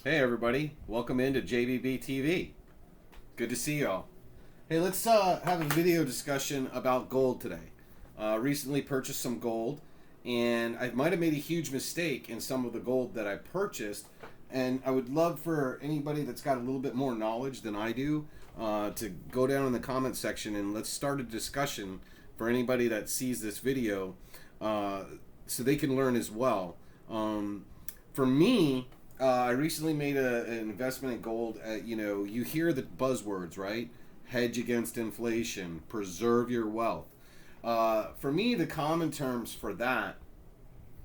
Hey everybody, welcome into JBB TV. Good to see y'all. Hey, let's have a video discussion about gold today. Recently purchased some gold, and I might have made a huge mistake in some of the gold that I purchased, and I would love for anybody that's got a little bit more knowledge than I do to go down in the comment section and let's start a discussion for anybody that sees this video so they can learn as well. For me, I recently made an investment in gold. You hear the buzzwords, right? Hedge against inflation, preserve your wealth. For me, the common terms for that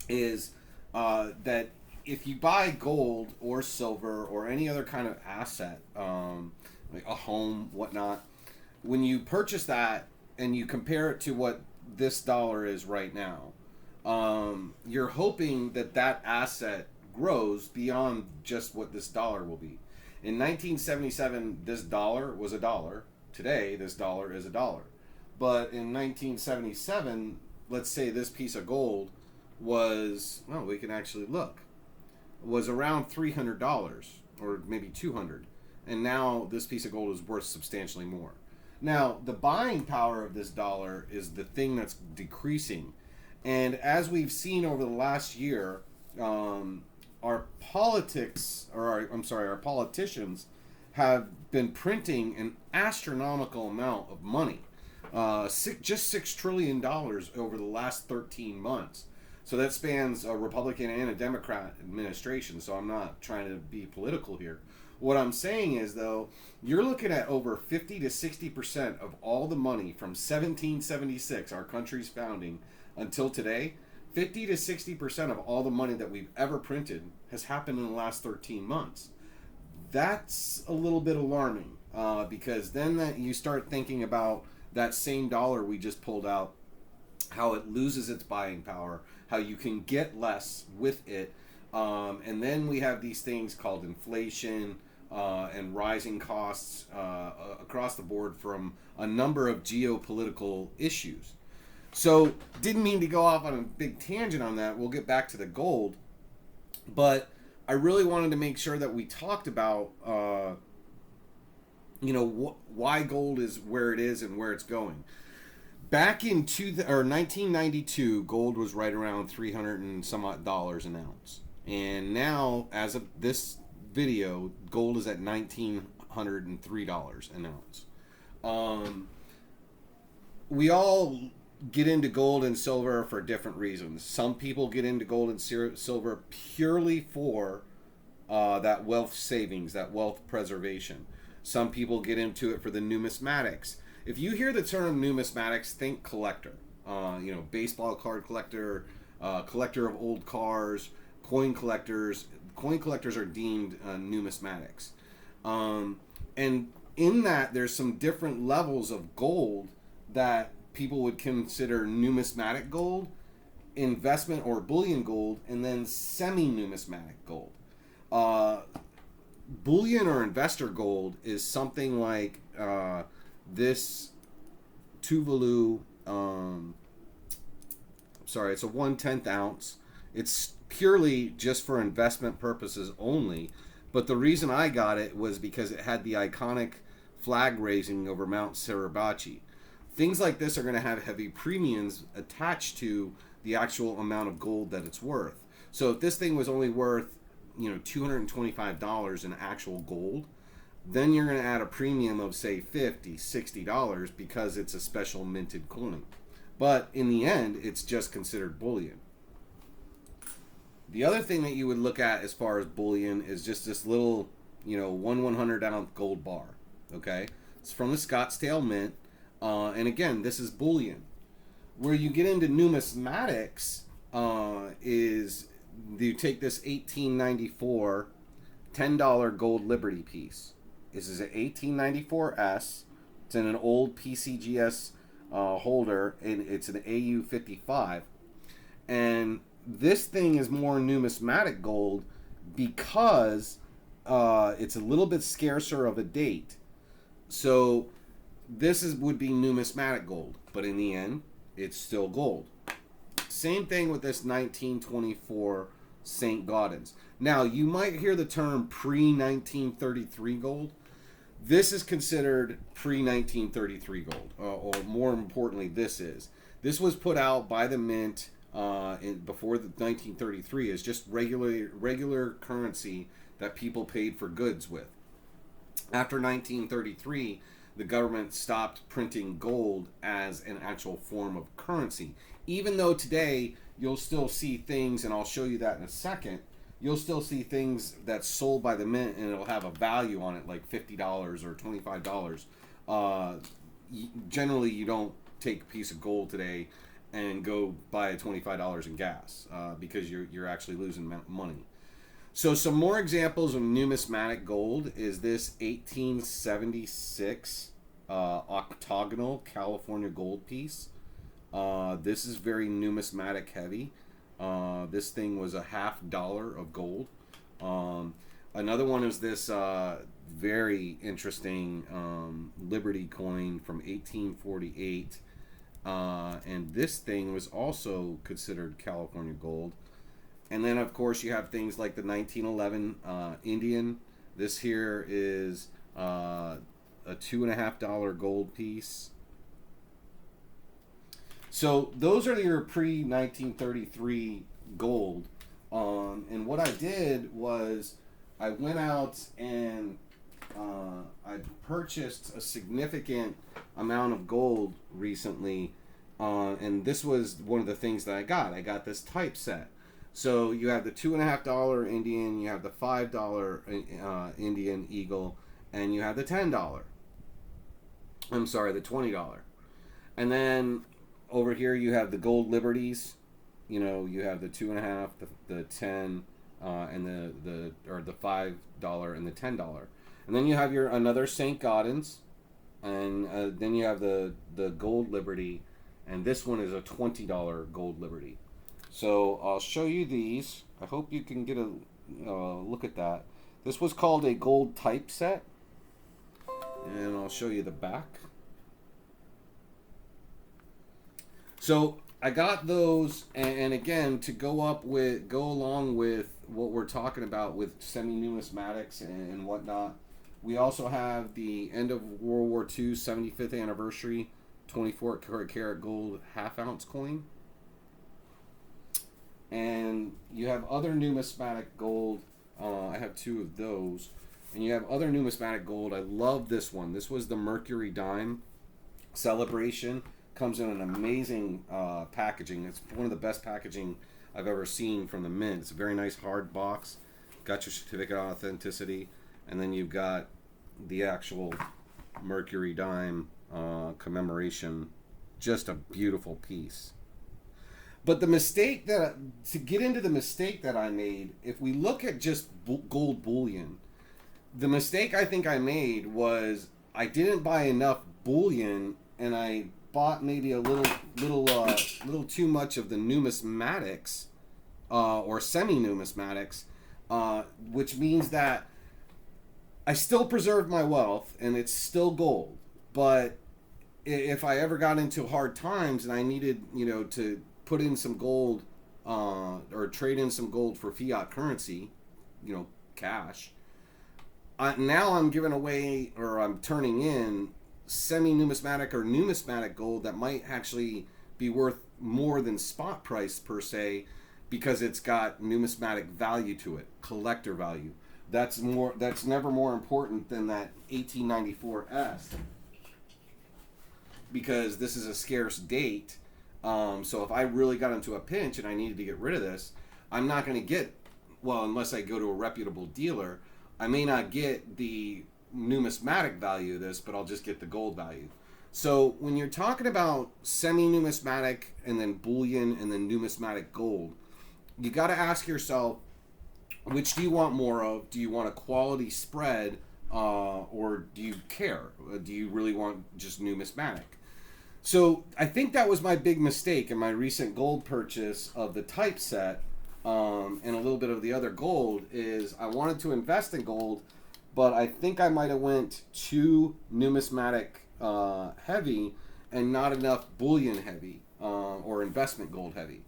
is that if you buy gold or silver or any other kind of asset, like a home, whatnot, when you purchase that and you compare it to what this dollar is right now, you're hoping that that asset grows beyond just what this dollar will be. In 1977, this dollar was a dollar. Today, this dollar is a dollar. But in 1977, let's say this piece of gold was, well, we can actually look, was around $300 or maybe 200. And now this piece of gold is worth substantially more. Now, the buying power of this dollar is the thing that's decreasing. And as we've seen over the last year, our politicians have been printing an astronomical amount of money, just $6 trillion over the last 13 months. So that spans a Republican and a Democrat administration. So I'm not trying to be political here. What I'm saying is, though, you're looking at over 50 to 60% of all the money from 1776, our country's founding, until today. 50 to 60% of all the money that we've ever printed has happened in the last 13 months. That's a little bit alarming because then that you start thinking about that same dollar we just pulled out, how it loses its buying power, how you can get less with it. And then we have these things called inflation and rising costs across the board from a number of geopolitical issues. So, didn't mean to go off on a big tangent on that. We'll get back to the gold. But I really wanted to make sure that we talked about, why gold is where it is and where it's going. Back in 1992, gold was right around $300 and some odd dollars an ounce. And now, as of this video, gold is at $1,903 an ounce. We all get into gold and silver for different reasons. Some people get into gold and silver purely for that wealth savings, that wealth preservation. Some people get into it for the numismatics. If you hear the term numismatics, think collector. Baseball card collector, collector of old cars, coin collectors. Coin collectors are deemed numismatics. And in that, there's some different levels of gold that people would consider numismatic gold, investment or bullion gold, and then semi-numismatic gold. Bullion or investor gold is something like this Tuvalu. It's a 1/10 ounce. It's purely just for investment purposes only. But the reason I got it was because it had the iconic flag raising over Mount Suribachi. Things like this are going to have heavy premiums attached to the actual amount of gold that it's worth. So if this thing was only worth, $225 in actual gold, then you're going to add a premium of, say, $50, $60 because it's a special minted coin. But in the end, it's just considered bullion. The other thing that you would look at as far as bullion is just this little, 1/100 ounce gold bar. Okay? It's from the Scottsdale Mint. And again, this is bullion. Where you get into numismatics is you take this 1894 $10 gold Liberty piece. This is an 1894S. It's in an old PCGS holder, and it's an AU55. And this thing is more numismatic gold because it's a little bit scarcer of a date. So this would be numismatic gold, but in the end, it's still gold. Same thing with this 1924 St. Gaudens. Now, you might hear the term pre-1933 gold. This is considered pre-1933 gold, or more importantly, this was put out by the mint before the 1933 as just regular currency that people paid for goods with. After 1933, the government stopped printing gold as an actual form of currency. Even though today you'll still see things, and I'll show you that in a second, you'll still see things that's sold by the mint and it'll have a value on it like $50 or $25. Generally, you don't take a piece of gold today and go buy $25 in gas because you're actually losing money. So some more examples of numismatic gold is this 1876 octagonal California gold piece. This is very numismatic heavy. This thing was $50 of gold. Another one is this very interesting Liberty coin from 1848. And this thing was also considered California gold. And then, of course, you have things like the 1911 Indian. This here is a $2.50 gold piece. So those are your pre-1933 gold. And what I did was I went out and I purchased a significant amount of gold recently. And this was one of the things that I got. I got this typeset. So you have the $2.50 Indian, you have the $5 Indian Eagle, and you have the $10. I'm sorry, the $20. And then over here you have the gold liberties. You know, you have the 2.5, the 10, and the $5 and the $10. And then you have your another St. Gaudens, and then you have the gold liberty, and this one is a $20 gold liberty. So I'll show you these. I hope you can get a look at that. This was called a gold typeset, and I'll show you the back. So I got those, and again, to go along with what we're talking about with semi-numismatics and whatnot, we also have the end of World War II 75th anniversary 24 karat gold half-ounce coin. And you have other numismatic gold. I have two of those. And you have other numismatic gold. I love this one. This was the Mercury dime celebration. Comes in an amazing packaging. It's one of the best packaging I've ever seen from the mint. It's a very nice hard box. Got your certificate of authenticity. And then you've got the actual Mercury dime commemoration. Just a beautiful piece. But the mistake to get into the mistake that I made, if we look at just gold bullion, the mistake I think I made was I didn't buy enough bullion, and I bought maybe a little too much of the numismatics or semi-numismatics, which means that I still preserved my wealth and it's still gold. But if I ever got into hard times and I needed, to put in some gold or trade in some gold for fiat currency, cash, now I'm giving away, or I'm turning in semi-numismatic or numismatic gold that might actually be worth more than spot price per se, because it's got numismatic value to it, collector value. That's never more important than that 1894 S, because this is a scarce date. So if I really got into a pinch and I needed to get rid of this, I'm not going to get, unless I go to a reputable dealer, I may not get the numismatic value of this, but I'll just get the gold value. So when you're talking about semi-numismatic and then bullion and then numismatic gold, you got to ask yourself, which do you want more of? Do you want a quality spread, or do you care? Do you really want just numismatic? So I think that was my big mistake in my recent gold purchase of the typeset and a little bit of the other gold, is I wanted to invest in gold, but I think I might have went too numismatic heavy and not enough bullion heavy or investment gold heavy.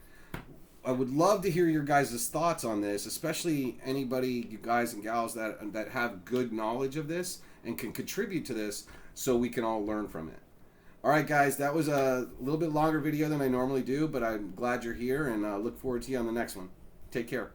I would love to hear your guys' thoughts on this, especially anybody, you guys and gals that have good knowledge of this and can contribute to this, so we can all learn from it. All right, guys, that was a little bit longer video than I normally do, but I'm glad you're here, and look forward to you on the next one. Take care.